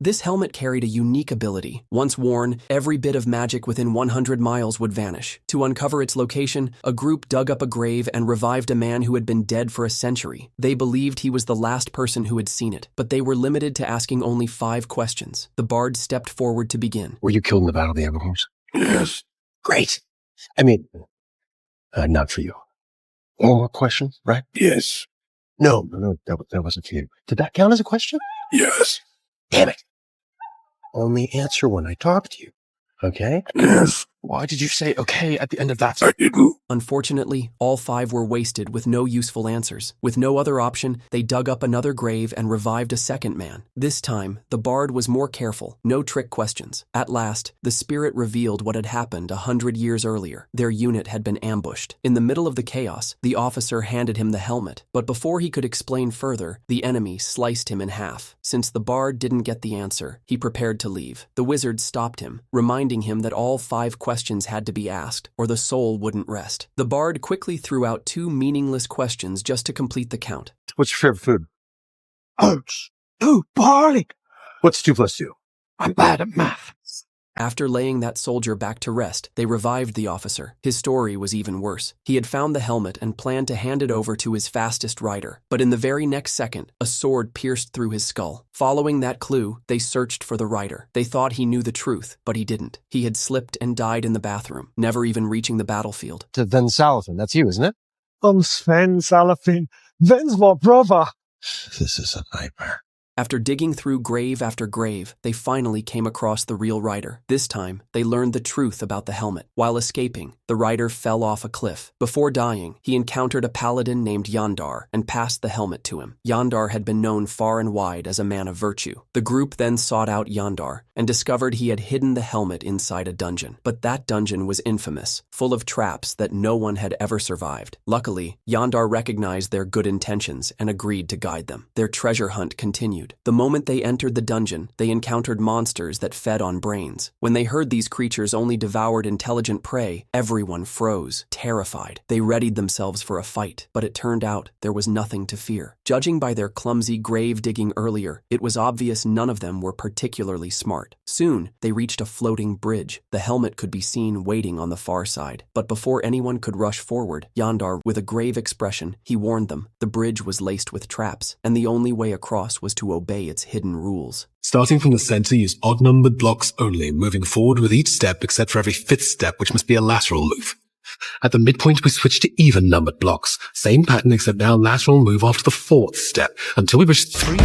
This helmet carried a unique ability. Once worn, every bit of magic within 100 miles would vanish. To uncover its location, a group dug up a grave and revived a man who had been dead for a century. They believed he was the last person who had seen it, but they were limited to asking only 5 questions. The bard stepped forward to begin. Were you killed in the Battle of the Everglades? Yes. Great. I mean, not for you. One more question, right? Yes. No, that wasn't for you. Did that count as a question? Yes. Damn it. Only answer when I talk to you. Okay? Yes. Why did you say okay at the end of that? I didn't. Unfortunately, all 5 were wasted with no useful answers. With no other option, they dug up another grave and revived a second man. This time, the bard was more careful, no trick questions. At last, the spirit revealed what had happened 100 years earlier. Their unit had been ambushed. In the middle of the chaos, the officer handed him the helmet. But before he could explain further, the enemy sliced him in half. Since the bard didn't get the answer, he prepared to leave. The wizard stopped him, reminding him that all 5 questions had to be asked, or the soul wouldn't rest. The bard quickly threw out 2 meaningless questions just to complete the count. What's your favorite food? Oats. Oh, barley. What's 2 plus 2? I'm bad at math. After laying that soldier back to rest, they revived the officer. His story was even worse. He had found the helmet and planned to hand it over to his fastest rider. But in the very next second, a sword pierced through his skull. Following that clue, they searched for the rider. They thought he knew the truth, but he didn't. He had slipped and died in the bathroom, never even reaching the battlefield. To Ven Salafin. That's you, isn't it? I'm Sven Salafin. Ven's my brother. This is a nightmare. After digging through grave after grave, they finally came across the real rider. This time, they learned the truth about the helmet. While escaping, the rider fell off a cliff. Before dying, he encountered a paladin named Yandar and passed the helmet to him. Yandar had been known far and wide as a man of virtue. The group then sought out Yandar and discovered he had hidden the helmet inside a dungeon. But that dungeon was infamous, full of traps that no one had ever survived. Luckily, Yandar recognized their good intentions and agreed to guide them. Their treasure hunt continued. The moment they entered the dungeon, they encountered monsters that fed on brains. When they heard these creatures only devoured intelligent prey, everyone froze, terrified. They readied themselves for a fight, but it turned out there was nothing to fear. Judging by their clumsy grave digging earlier, it was obvious none of them were particularly smart. Soon, they reached a floating bridge. The helmet could be seen waiting on the far side. But before anyone could rush forward, Yandar, with a grave expression, he warned them. The bridge was laced with traps, and the only way across was to obey its hidden rules. Starting from the center, use odd-numbered blocks only, moving forward with each step except for every 5th step, which must be a lateral move. At the midpoint, we switch to even-numbered blocks. Same pattern, except now lateral move after the 4th step, until we reach 3...